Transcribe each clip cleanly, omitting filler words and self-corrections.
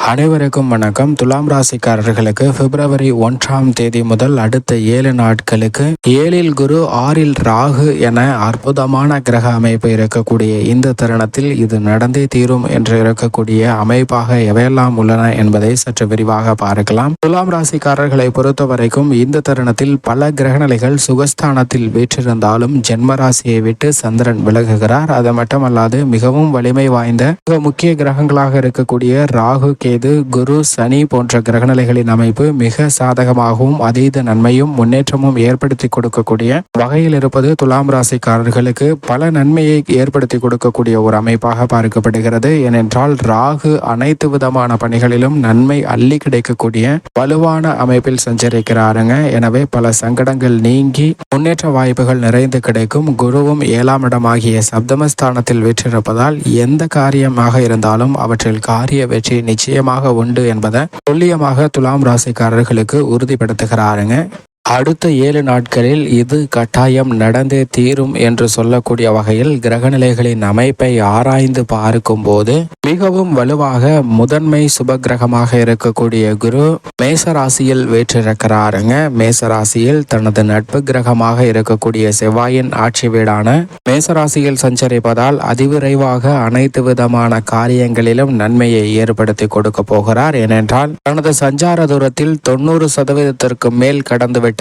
அனைவருக்கும் வணக்கம். துலாம் ராசிக்காரர்களுக்கு பிப்ரவரி 1ஆம் தேதி முதல் அடுத்த 7 நாட்களுக்கு 7இல் குரு 6இல் ராகு என அற்புதமான கிரக அமைப்பு இருக்கக்கூடிய இந்த தருணத்தில் இது நடந்தே தீரும் என்று இருக்கக்கூடிய அமைப்பாக எவையெல்லாம் உள்ளன என்பதை சற்று விரிவாக பார்க்கலாம். துலாம் ராசிக்காரர்களை பொறுத்த வரைக்கும் இந்த தருணத்தில் பல கிரகநிலைகள் சுகஸ்தானத்தில் வீற்றிருந்தாலும் ஜென்ம ராசியை விட்டு சந்திரன் விலகுகிறார். அது மட்டுமல்லாது மிகவும் வலிமை வாய்ந்த மிக முக்கிய கிரகங்களாக இருக்கக்கூடிய ராகு, கேது, குரு, சனி போன்ற கிரகநிலைகளின் அமைப்பு மிக சாதகமாகவும் அதீத நன்மையும் முன்னேற்றமும் ஏற்படுத்தி கொடுக்கக்கூடிய வகையில் இருப்பது துலாம் ராசிக்காரர்களுக்கு பல நன்மையை ஏற்படுத்தி கொடுக்கக்கூடிய ஒரு அமைப்பாக பார்க்கப்படுகிறது. ஏனென்றால் ராகு அனைத்து விதமான பணிகளிலும் நன்மை அள்ளி கிடைக்கக்கூடிய வலுவான அமைப்பில் சஞ்சரிக்கிறாருங்க. எனவே பல சங்கடங்கள் நீங்கி முன்னேற்ற வாய்ப்புகள் நிறைந்து கிடைக்கும். குருவும் 7ஆம் இடமாகிய சப்தமஸ்தானத்தில் வீற்றிருப்பதால் எந்த காரியமாக இருந்தாலும் அவற்றில் காரிய வெற்றி நிச்சயமாக உண்டு என்பதை துல்லியமாக துலாம் ராசிக்காரர்களுக்கு உறுதிப்படுத்துகிறாருங்க. அடுத்த 7 நாட்களில் இது கட்டாயம் நடந்தே தீரும் என்று சொல்லக்கூடிய வகையில் கிரகநிலைகளின் அமைப்பை ஆராய்ந்து பார்க்கும் போது மிகவும் வலுவாக முதன்மை சுபகிரகமாக இருக்கக்கூடிய குரு மேசராசியில் வீற்றிருக்கிறாருங்க. மேசராசியில் தனது நட்பு கிரகமாக இருக்கக்கூடிய செவ்வாயின் ஆட்சி வீடான மேசராசியில் சஞ்சரிப்பதால் அதிவிரைவாக அனைத்து விதமான காரியங்களிலும் நன்மையை ஏற்படுத்தி கொடுக்க போகிறார். ஏனென்றால் தனது சஞ்சார தூரத்தில் 90% மேல் கடந்து விட்டாருங்க.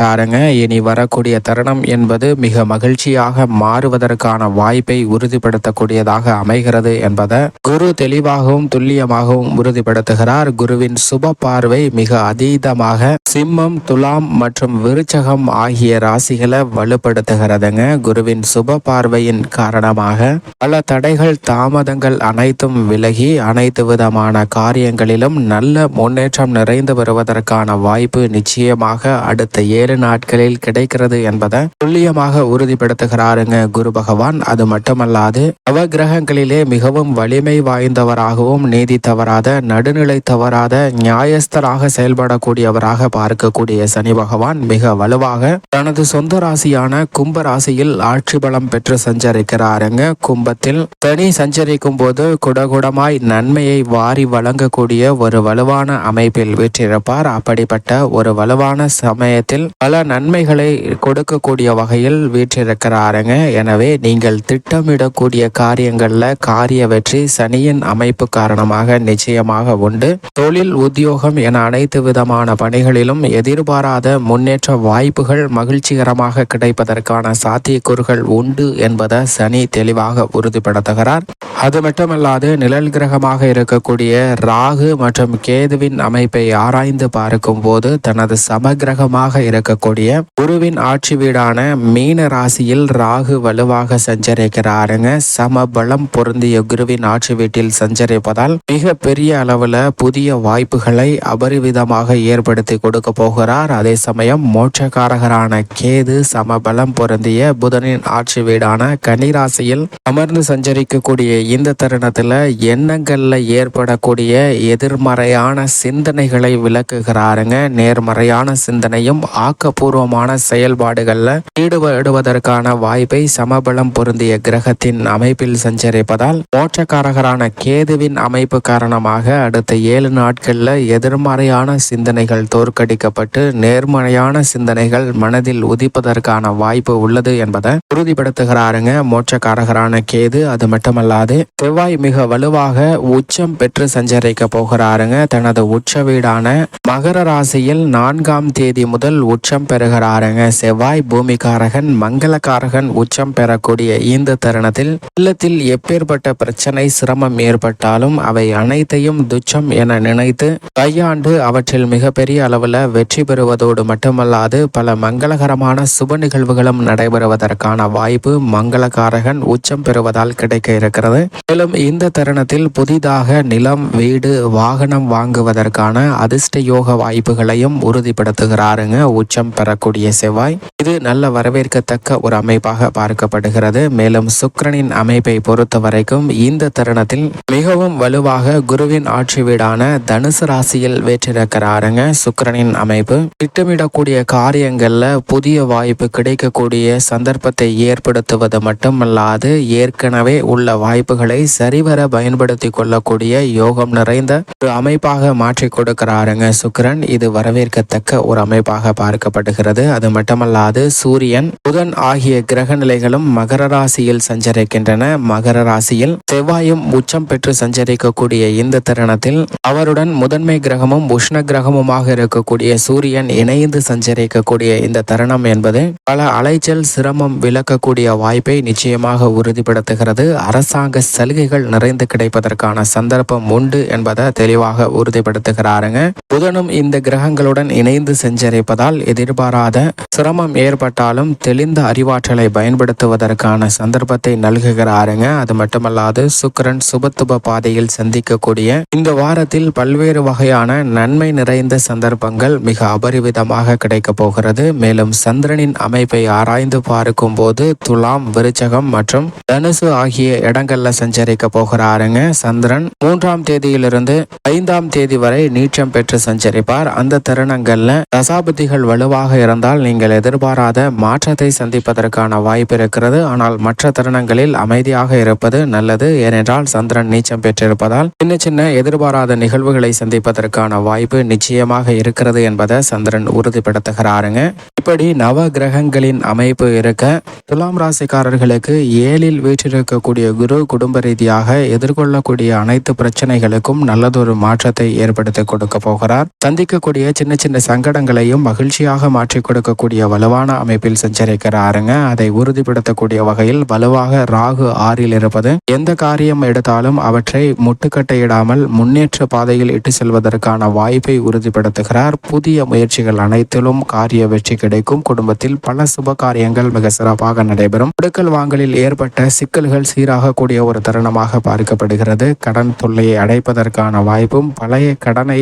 இனி வரக்கூடிய தருணம் என்பது மிக மகிழ்ச்சியாக மாறுவதற்கான வாய்ப்பை உறுதிப்படுத்தக்கூடியதாக அமைகிறது என்பதை குரு தெளிவாகவும் துல்லியமாகவும் உறுதிப்படுத்துகிறார். குருவின் சுப பார்வை மிக அதீதமாக சிம்மம், துலாம் மற்றும் விருச்சகம் ஆகிய ராசிகளை வலுப்படுத்துகிறதுங்க. குருவின் சுப பார்வையின் காரணமாக பல தடைகள், தாமதங்கள் அனைத்தும் விலகி அனைத்து விதமான காரியங்களிலும் நல்ல முன்னேற்றம் நிறைந்து வருவதற்கான வாய்ப்பு நிச்சயமாக அடுத்த 7 நாட்களில் கிடைக்கிறது என்பதை துல்லியமாக உறுதிப்படுத்துகிறாருங்க குரு பகவான். அது மட்டுமல்லாது நவகிரகங்களிலே மிகவும் வலிமை வாய்ந்தவராகவும் நீதி தவறாத, நடுநிலை தவறாத, நியாயஸ்தராக செயல்படக்கூடியவராக பார்க்கக்கூடிய சனி பகவான் மிக வலுவாக தனது சொந்த ராசியான கும்ப ராசியில் ஆட்சி பலம் பெற்று சஞ்சரிக்கிறாருங்க. கும்பத்தில் சனி சஞ்சரிக்கும் போது குடகுடமாய் நன்மையை வாரி வழங்கக்கூடிய ஒரு வலுவான அமைப்பில் வீற்றிருப்பார். அப்படிப்பட்ட ஒரு வலுவான சமயத்தில் பல நன்மைகளை கொடுக்கக்கூடிய வகையில் வீற்றிருக்கிறாருங்க. எனவே நீங்கள் திட்டமிடக்கூடிய காரியங்கள்ல காரிய வெற்றி சனியின் அமைப்பு காரணமாக நிச்சயமாக உண்டு. தொழில், உத்தியோகம் என அனைத்து விதமான பணிகளிலும் எதிர்பாராத முன்னேற்ற வாய்ப்புகள் மகிழ்ச்சிகரமாக கிடைப்பதற்கான சாத்தியக்கூறுகள் உண்டு என்பதை சனி தெளிவாக உறுதிப்படுத்துகிறார். அது மட்டுமல்லாது நிழல் கிரகமாக இருக்கக்கூடிய ராகு மற்றும் கேதுவின் அமைப்பை ஆராய்ந்து பார்க்கும் போது தனது சமகிரகமாக இருக்கக்கூடிய குருவின் ஆட்சி வீடான மீன ராசியில் ராகு வலுவாக சஞ்சரிக்கிறாருங்க. சம பலம் பொருந்திய குருவின் ஆட்சி வீட்டில் சஞ்சரிப்பதால் மிக பெரிய அளவுல புதிய வாய்ப்புகளை அபரிவிதமாக ஏற்படுத்தி கொடுக்க போகிறார். அதே சமயம் மோட்சக்காரகரான கேது சமபலம் பொருந்திய புதனின் ஆட்சி வீடான கன்னி ராசியில் அமர்ந்து சஞ்சரிக்கக்கூடிய இந்த தருணத்துல எண்ணங்கள்ல ஏற்படக்கூடிய எதிர்மறையான சிந்தனைகளை விளக்குகிறாருங்க. நேர்மறையான சிந்தனையும் ஆக்கப்பூர்வமான செயல்பாடுகள்ல ஈடுபடுவதற்கான வாய்ப்பை சமபலம் பொருந்திய கிரகத்தின் அமைப்பில் சஞ்சரிப்பதால் மோட்சக்காரகரான கேதுவின் அமைப்பு காரணமாக அடுத்த 7 நாட்கள்ல எதிர்மறையான சிந்தனைகள் தோற்கடிக்கப்பட்டு நேர்மறையான சிந்தனைகள் மனதில் உதிப்பதற்கான வாய்ப்பு உள்ளது என்பதை உறுதிப்படுத்துகிறாருங்க மோட்சக்காரகரான கேது. அது மட்டுமல்லாது செவ்வாய் மிக வலுவாக உச்சம் பெற்று சஞ்சரிக்க போகிறாருங்க. தனது உச்ச வீடான மகர ராசியில் 4ஆம் தேதி முதல் உச்சம் பெறுகிறாருங்க. செவ்வாய் பூமிகாரகன், மங்களகாரகன் உச்சம் பெறக்கூடிய இந்த தருணத்தில் இல்லத்தில் எப்பேற்பட்ட பிரச்சனை, சிரமம் ஏற்பட்டாலும் அவை அனைத்தையும் துச்சம் என நினைத்து கையாண்டு அவற்றில் மிகப்பெரிய அளவில் வெற்றி பெறுவதோடு மட்டுமல்லாது பல மங்களகரமான சுப நிகழ்வுகளும் நடைபெறுவதற்கான வாய்ப்பு மங்களகாரகன் உச்சம் பெறுவதால் கிடைக்க இருக்கிறது. மேலும் இந்த தருணத்தில் புதிதாக நிலம், வீடு, வாகனம் வாங்குவதற்கான அதிர்ஷ்ட யோக வாய்ப்புகளையும் உறுதிப்படுத்துகிறாருங்க உச்ச உச்சம் பெறக்கூடிய செவ்வாய், இது நல்ல வரவேற்கத்தக்க ஒரு அமைப்பாக பார்க்கப்படுகிறது. மேலும் சுக்கிரனின் அமைப்பை பொறுத்த வரைக்கும் இந்த தருணத்தில் மிகவும் வலுவாக குருவின் ஆட்சி வீடான தனுசு ராசியில் வேற்றிருக்கிறாருங்க. சுக்கிரனின் அமைப்பு திட்டமிடக்கூடிய காரியங்கள்ல புதிய வாய்ப்பு கிடைக்கக்கூடிய சந்தர்ப்பத்தை ஏற்படுத்துவது மட்டுமல்லாது ஏற்கனவே உள்ள வாய்ப்புகளை சரிவர பயன்படுத்தி கொள்ளக்கூடிய யோகம் நிறைந்த ஒரு அமைப்பாக மாற்றி கொடுக்கிறாருங்க சுக்கிரன். இது வரவேற்கத்தக்க ஒரு அமைப்பாக பார்க்கப்படுகிறது. அது மட்டுமல்லாது சூரியன், புதன் ஆகிய கிரக நிலைகளும் மகர ராசியில் சஞ்சரிக்கின்றன. மகர ராசியில் செவ்வாயும் உச்சம் பெற்று சஞ்சரிக்கக்கூடிய இந்த தருணத்தில் அவருடன் முதன்மை கிரகமும் உஷ்ண கிரகமுமாக இருக்கக்கூடிய சூரியன் இணைந்து சஞ்சரிக்கக்கூடிய இந்த தருணம் என்பது பல அலைச்சல் சிரமம் விளக்கக்கூடிய வாய்ப்பை நிச்சயமாக உறுதிப்படுத்துகிறது. அரசாங்க சலுகைகள் நிறைந்து கிடைப்பதற்கான சந்தர்ப்பம் உண்டு என்பதை தெளிவாக உறுதிப்படுத்துகிறாருங்க. புதனும் இந்த கிரகங்களுடன் இணைந்து சஞ்சரிப்பதால் எதிர்பாராத சிரமம் ஏற்பட்டாலும் தெளிந்த அறிவாற்றலை பயன்படுத்துவதற்கான சந்தர்ப்பத்தை நல்குகிறாருங்க. அது மட்டுமல்லாது சுக்கிரன் சுபத்துப பாதையில் சந்திக்கக்கூடிய இந்த வாரத்தில் பல்வேறு வகையான நன்மை நிறைந்த சந்தர்ப்பங்கள் மிக அபரிவிதமாக கிடைக்க போகிறது. மேலும் சந்திரனின் அமைப்பை ஆராய்ந்து பார்க்கும் போது துலாம், விருச்சகம் மற்றும் தனுசு ஆகிய இடங்கள்ல சஞ்சரிக்க போகிறாருங்க. சந்திரன் 3ஆம் தேதியிலிருந்து 5ஆம் தேதி வரை நீச்சம் பெற்று சஞ்சரிப்பார். அந்த தருணங்கள்ல தசாபுத்திகள் வலுவாக இருந்தால் நீங்கள் எதிர்பாராத மாற்றத்தை சந்திப்பதற்கான வாய்ப்பு இருக்கிறது. ஆனால் மற்ற தருணங்களில் அமைதியாக இருப்பது நல்லது. ஏனென்றால் சந்திரன் நீச்சம் பெற்றிருப்பதால் சின்ன சின்ன எதிர்பாராத நிகழ்வுகளை சந்திப்பதற்கான வாய்ப்பு நிச்சயமாக இருக்கிறது என்பதை சந்திரன் உறுதிப்படுத்துகிறாருங்க. இப்படி நவ கிரகங்களின் அமைப்பு இருக்க துலாம் ராசிக்காரர்களுக்கு 7ல் வீற்றிருக்கக்கூடிய குரு குடும்ப ரீதியாக எதிர்கொள்ளக்கூடிய அனைத்து பிரச்சனைகளுக்கும் நல்லதொரு மாற்றத்தை ஏற்படுத்தி கொடுக்க போகிறார். சந்திக்கக்கூடிய சின்ன சின்ன சங்கடங்களையும் மகிழ்ச்சியாக மாற்றி கொடுக்கக்கூடிய வலுவான அமைப்பில் சஞ்சரிக்கிறாருங்க. அதை உறுதிப்படுத்தக்கூடிய வகையில் வலுவாக ராகு 6ல் இருப்பது எந்த காரியம் எடுத்தாலும் அவற்றை முட்டுக்கட்டையிடாமல் முன்னேற்ற பாதையில் இட்டு செல்வதற்கான வாய்ப்பை உறுதிப்படுத்துகிறார். புதிய முயற்சிகள் அனைத்திலும் காரிய வெற்றி கிடைக்கும். குடும்பத்தில் பல சுப காரியங்கள் மிக சிறப்பாக நடைபெறும். கொடுக்கல் வாங்கலில் ஏற்பட்ட சிக்கல்கள் சீராக கூடிய ஒரு தருணமாக பார்க்கப்படுகிறது. கடன் தொல்லையை அடைப்பதற்கான வாய்ப்பும் பழைய கடனை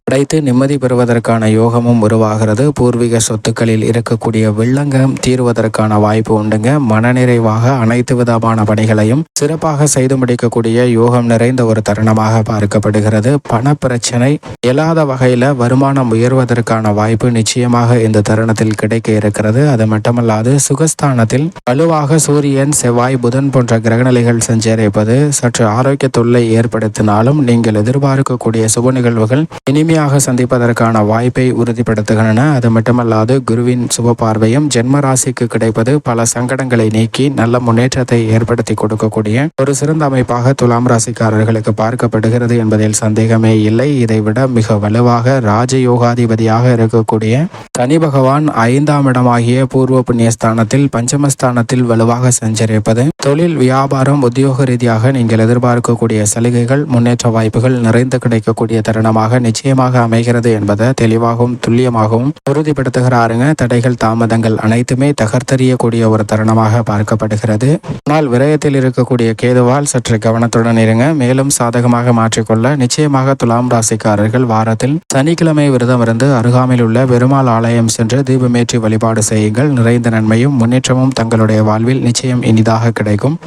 அடைத்து நிம்மதி பெறுவதற்கான யோகமும் உருவாகிறது. பூர்வீக சொத்துக்களில் இருக்கக்கூடிய வில்லங்கம் தீர்வதற்கான வாய்ப்பு உண்டுங்க. மனநிறைவாக அனைத்து விதமான பணிகளையும் சிறப்பாக செய்து முடிக்கக்கூடிய யோகம் நிறைந்த ஒரு தருணமாக பார்க்கப்படுகிறது. பண பிரச்சனை இயலாத வகையில வருமானம் உயர்வதற்கான வாய்ப்பு நிச்சயமாக இந்த தருணத்தில் கிடைக்க இருக்கிறது. அது மட்டுமல்லாது சுகஸ்தானத்தில் வலுவாக சூரியன், செவ்வாய், புதன் போன்ற கிரகநிலைகள் சஞ்சரிப்பது சற்று ஆரோக்கிய தொல்லை ஏற்படுத்தினாலும் நீங்கள் எதிர்பார்க்கக்கூடிய சுப நிகழ்வுகள் இனிமையாக சந்திப்பதற்கான வாய்ப்பை உறுதிப்படுத்துகின்றன. அது மட்டுமல்லாது குருவின் சுப பார்வையும் ஜென்ம ராசிக்கு கிடைப்பது பல சங்கடங்களை நீக்கி நல்ல முன்னேற்றத்தை ஏற்படுத்தி கொடுக்கக்கூடிய ஒரு சிறந்த அமைப்பாக துலாம் ராசிக்காரர்களுக்கு பார்க்கப்படுகிறது என்பதில் சந்தேகமே இல்லை. இதைவிட மிக வலுவாக ராஜயோகாதிபதியாக இருக்கக்கூடிய சனி பகவான் 5ஆம் இடமாகிய பூர்வ புண்ணியஸ்தானத்தில் பஞ்சமஸ்தானத்தில் வலுவாக சஞ்சரிப்பது தொழில், வியாபாரம், உத்தியோக ரீதியாக நீங்கள் எதிர்பார்க்கக்கூடிய சலுகைகள், முன்னேற்ற வாய்ப்புகள் நிறைந்து கிடைக்கக்கூடிய தருணமாக நிச்சயமாக அமைகிறது என்பதை தெளிவாகவும் துல்லியமாகவும் உறுதிப்படுத்துகிறாருங்க. தடைகள், தாமதங்கள் அனைத்துமே தகர்த்தெறியக்கூடிய ஒரு தருணமாக பார்க்கப்படுகிறது. ஆனால் விரயத்தில் இருக்கக்கூடிய கேதுவால் சற்று கவனத்துடன் இருங்க. மேலும் சாதகமாக மாற்றிக்கொள்ள நிச்சயமாக துலாம் ராசிக்காரர்கள் வாரத்தில் சனிக்கிழமை விரதம் இருந்து அருகாமையில் உள்ள பெருமாள் ஆலயம் சென்று தீபமேற்றி வழிபாடு செய்யுங்கள். நிறைந்த நன்மையும் முன்னேற்றமும் தங்களுடைய வாழ்வில் நிச்சயம் இனிதாக கிடைக்கும்.